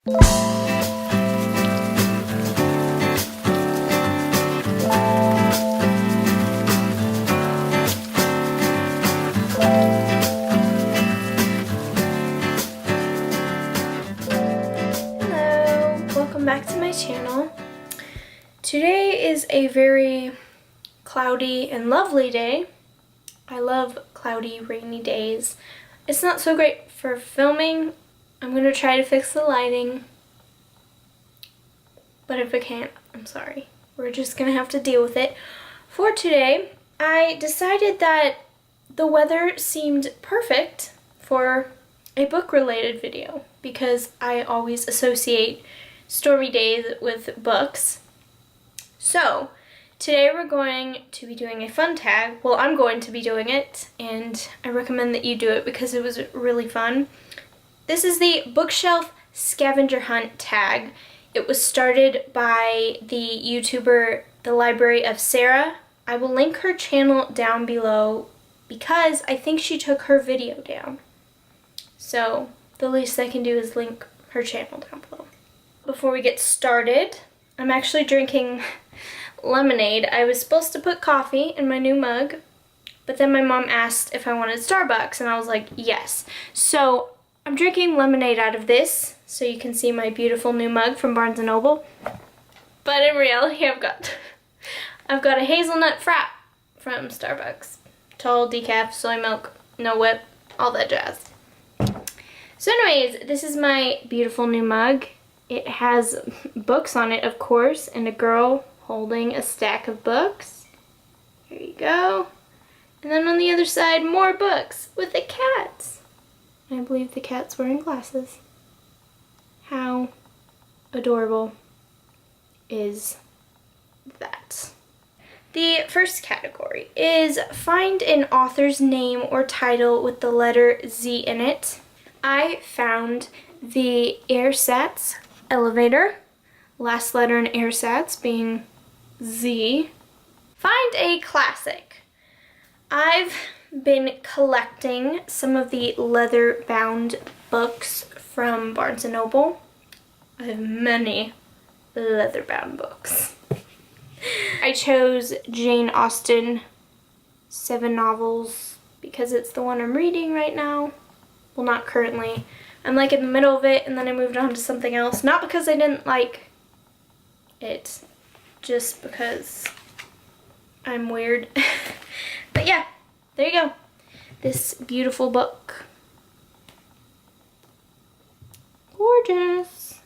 Welcome back to my channel. Today is a very cloudy and lovely day. I love cloudy, rainy days. It's not so great for filming. I'm going to try to fix the lighting, but if I can't, I'm sorry. We're just going to have to deal with it. For today, I decided that the weather seemed perfect for a book-related video because I always associate stormy days with books. So, today we're going to be doing a fun tag. Well, I'm going to be doing it, and I recommend that you do it because it was really fun. This is the bookshelf scavenger hunt tag. It was started by the YouTuber, The Library of Sarah. I will link her channel down below because I think she took her video down. So, the least I can do is link her channel down below. Before we get started, I'm actually drinking lemonade. I was supposed to put coffee in my new mug, but then my mom asked if I wanted Starbucks, and I was like, yes. So I'm drinking lemonade out of this, so you can see my beautiful new mug from Barnes & Noble. But in reality, I've got a hazelnut frap from Starbucks. Tall, decaf, soy milk, no whip, all that jazz. So anyways, this is my beautiful new mug. It has books on it, of course, and a girl holding a stack of books. Here you go. And then on the other side, more books with a cat. I believe the cat's wearing glasses. How adorable is that? The first category is find an author's name or title with the letter Z in it. I found the Ersatz Elevator, last letter in Ersatz being Z. Find a classic. I've been collecting some of the leather-bound books from Barnes & Noble. I have many leather-bound books. I chose Jane Austen 7 novels because it's the one I'm reading right now. Well, not currently. I'm like in the middle of it, and then I moved on to something else. Not because I didn't like it, just because I'm weird. But yeah, there you go. This beautiful book. Gorgeous.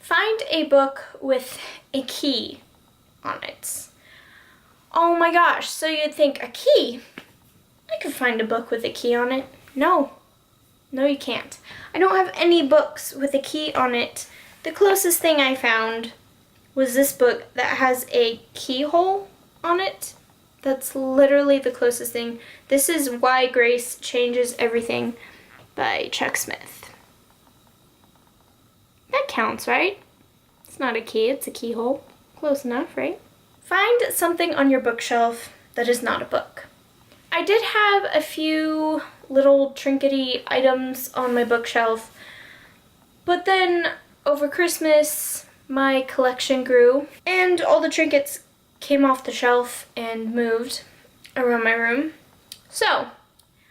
Find a book with a key on it. Oh my gosh, so you'd think, a key? I could find a book with a key on it. No. No, you can't. I don't have any books with a key on it. The closest thing I found was this book that has a keyhole on it. That's literally the closest thing. This is Why Grace Changes Everything by Chuck Smith. That counts, right? It's not a key, it's a keyhole. Close enough, right? Find something on your bookshelf that is not a book. I did have a few little trinkety items on my bookshelf, but then over Christmas my collection grew and all the trinkets came off the shelf and moved around my room. So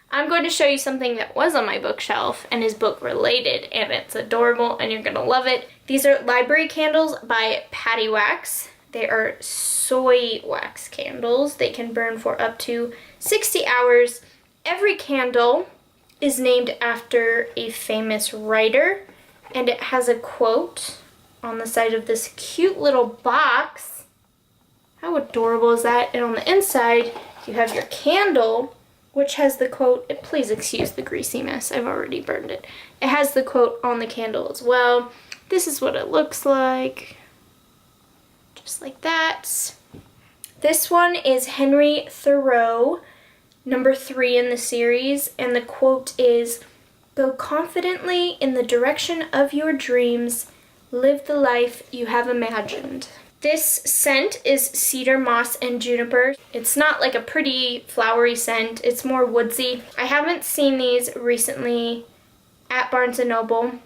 I'm going to show you something that was on my bookshelf and is book related, and it's adorable and you're gonna love it. These are library candles by Patty Wax. They are soy wax candles. They can burn for up to 60 hours. Every candle is named after a famous writer, and it has a quote on the side of this cute little box. How adorable is that? And on the inside, you have your candle, which has the quote, please excuse the greasy mess, I've already burned it. It has the quote on the candle as well. This is what it looks like. Just like that. This one is Henry Thoreau, number 3 in the series, and the quote is, "Go confidently in the direction of your dreams, live the life you have imagined." This scent is cedar, moss, and juniper. It's not like a pretty flowery scent. It's more woodsy. I haven't seen these recently at Barnes & Noble,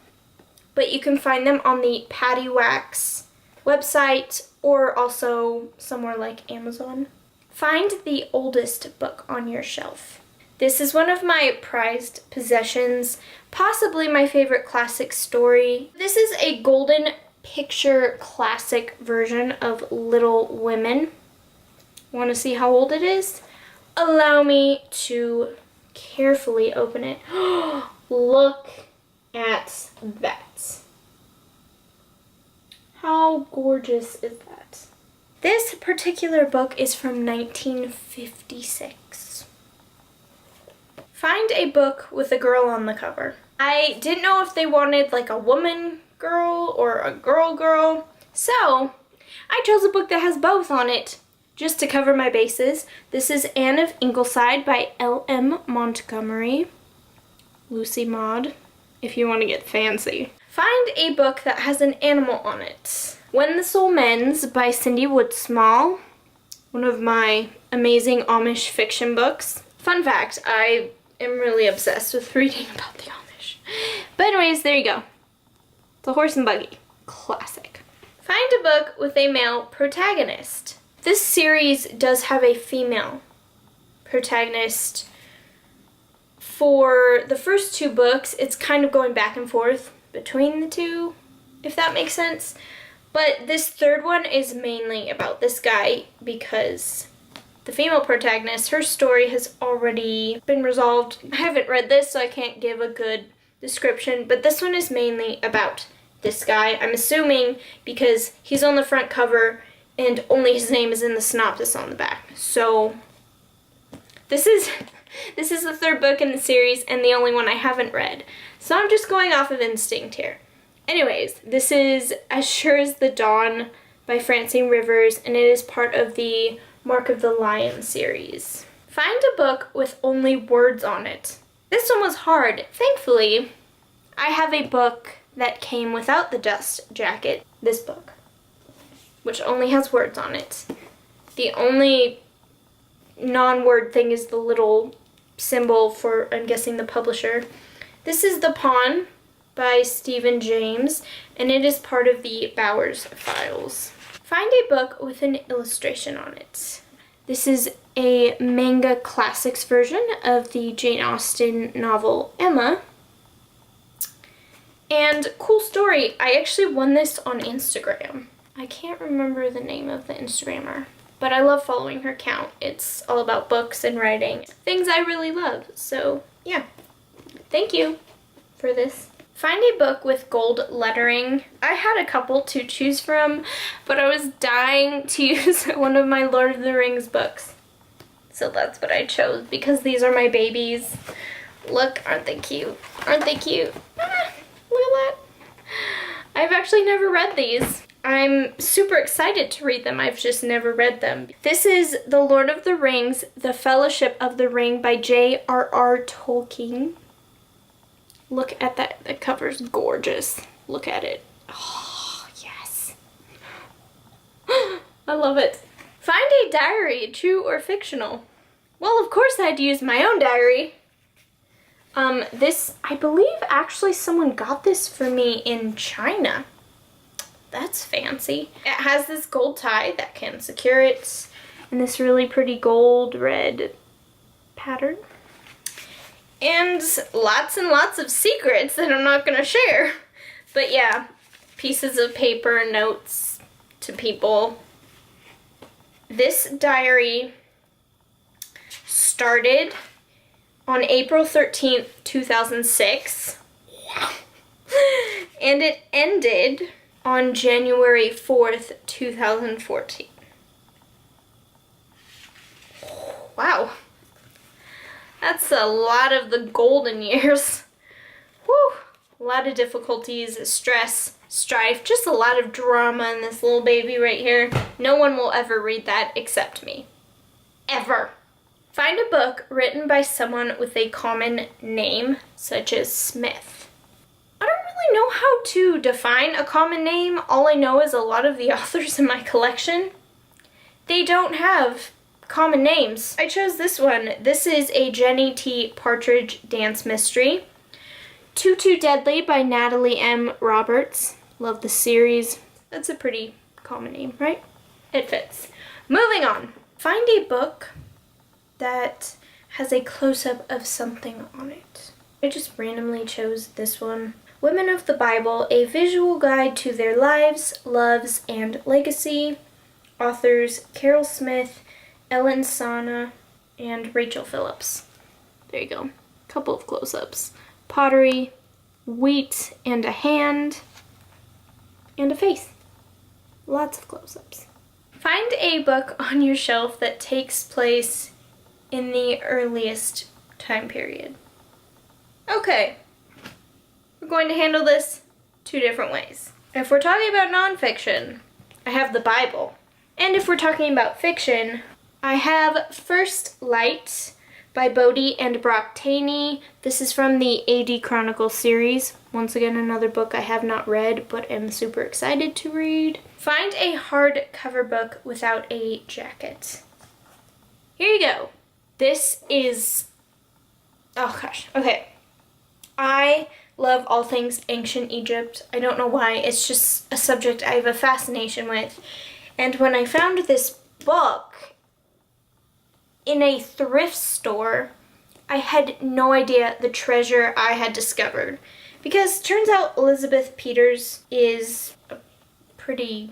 but you can find them on the Patty Wax website or also somewhere like Amazon. Find the oldest book on your shelf. This is one of my prized possessions, possibly my favorite classic story. This is a golden picture classic version of Little Women. Want to see how old it is? Allow me to carefully open it. Look at that. How gorgeous is that? This particular book is from 1956. Find a book with a girl on the cover. I didn't know if they wanted like a woman girl or a girl, so I chose a book that has both on it just to cover my bases. This is Anne of Ingleside by L.M. Montgomery. Lucy Maud, if you want to get fancy. Find a book that has an animal on it. When the Soul Mends by Cindy Wood Small, one of my amazing Amish fiction books. Fun fact, I am really obsessed with reading about the Amish. But anyways, there you go. The Horse and Buggy. Classic. Find a book with a male protagonist. This series does have a female protagonist. For the first two books, it's kind of going back and forth between the two, if that makes sense. But this third one is mainly about this guy because the female protagonist, her story has already been resolved. I haven't read this, so I can't give a good description, but this one is mainly about this guy. I'm assuming because he's on the front cover and only his name is in the synopsis on the back. So this is the third book in the series and the only one I haven't read. So I'm just going off of instinct here. Anyways, this is As Sure as the Dawn by Francine Rivers, and it is part of the Mark of the Lion series. Find a book with only words on it. This one was hard. Thankfully, I have a book that came without the dust jacket. This book, which only has words on it. The only non-word thing is the little symbol for, I'm guessing, the publisher. This is The Pawn by Stephen James, and it is part of the Bowers Files. Find a book with an illustration on it. This is a manga classics version of the Jane Austen novel Emma. And cool story, I actually won this on Instagram. I can't remember the name of the Instagrammer, but I love following her account. It's all about books and writing, things I really love. So yeah, thank you for this. Find a book with gold lettering. I had a couple to choose from, but I was dying to use one of my Lord of the Rings books. So that's what I chose because these are my babies. Look, aren't they cute? Aren't they cute? Ah, look at that. I've actually never read these. I'm super excited to read them. I've just never read them. This is The Lord of the Rings, The Fellowship of the Ring by J.R.R. Tolkien. Look at that. The cover's gorgeous. Look at it. Oh, yes. I love it. Find a diary, true or fictional. Well, of course I had to use my own diary. This, I believe actually someone got this for me in China. That's fancy. It has this gold tie that can secure it and this really pretty gold red pattern. And lots of secrets that I'm not going to share. But yeah, pieces of paper, notes to people. This diary started on April 13th, 2006. And it ended on January 4th, 2014. Wow. That's a lot of the golden years. Whew. A lot of difficulties, stress, strife, just a lot of drama in this little baby right here. No one will ever read that except me. Ever. Find a book written by someone with a common name, such as Smith. I don't really know how to define a common name. All I know is a lot of the authors in my collection, they don't have common names. I chose this one. This is a Jenny T. Partridge dance mystery. Too Too Deadly by Natalie M. Roberts. Love the series. That's a pretty common name, right? It fits. Moving on. Find a book that has a close-up of something on it. I just randomly chose this one. Women of the Bible, a visual guide to their lives, loves, and legacy. Authors Carol Smith, Ellen Sana, and Rachel Phillips. There you go. Couple of close-ups. Pottery, wheat, and a hand, and a face. Lots of close-ups. Find a book on your shelf that takes place in the earliest time period. Okay, we're going to handle this two different ways. If we're talking about nonfiction, I have the Bible. And if we're talking about fiction, I have First Light by Bodie and Brock Taney. This is from the AD Chronicles series. Once again, another book I have not read, but am super excited to read. Find a hardcover book without a jacket. Here you go. This is, oh gosh, okay. I love all things ancient Egypt. I don't know why, it's just a subject I have a fascination with. And when I found this book in a thrift store, I had no idea the treasure I had discovered. Because turns out Elizabeth Peters is a pretty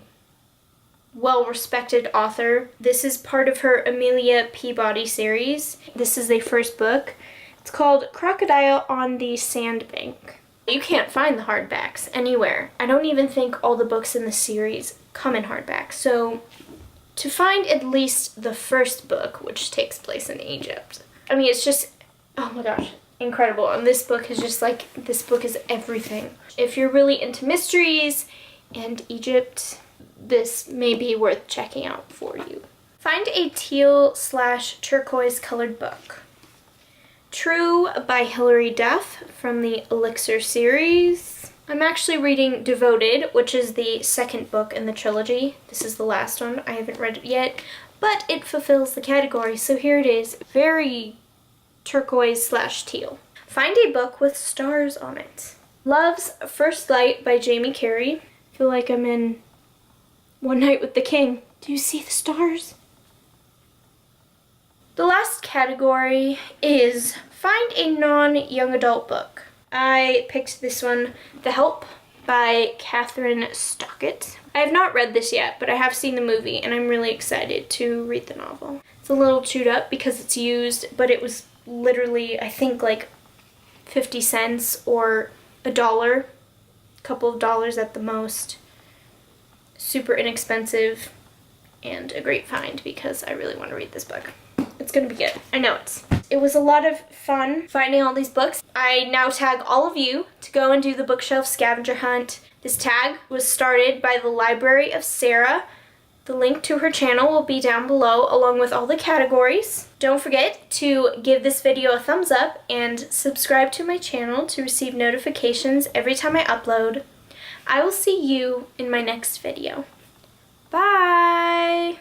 well-respected author. This is part of her Amelia Peabody series. This is the first book. It's called Crocodile on the Sandbank. You can't find the hardbacks anywhere. I don't even think all the books in the series come in hardback. So to find at least the first book, which takes place in Egypt, I mean, it's just, oh my gosh, incredible. And this book is just like, this book is everything. If you're really into mysteries and Egypt, this may be worth checking out for you. Find a teal/turquoise colored book. True by Hilary Duff from the Elixir series. I'm actually reading Devoted, which is the second book in the trilogy. This is the last one. I haven't read it yet, but it fulfills the category, so here it is. Very turquoise/teal. Find a book with stars on it. Love's First Light by Jamie Carey. I feel like I'm in One Night with the King. Do you see the stars? The last category is find a non-young adult book. I picked this one, The Help by Catherine Stockett. I have not read this yet, but I have seen the movie and I'm really excited to read the novel. It's a little chewed up because it's used, but it was literally, I think, like 50 cents or $1, a couple of dollars at the most. Super inexpensive and a great find because I really want to read this book. It's gonna be good. I know it was a lot of fun finding all these books. I now tag all of you to go and do the bookshelf scavenger hunt. This tag was started by the Library of Sarah. The link to her channel will be down below along with all the categories. Don't forget to give this video a thumbs up and subscribe to my channel to receive notifications every time I upload. I will see you in my next video. Bye!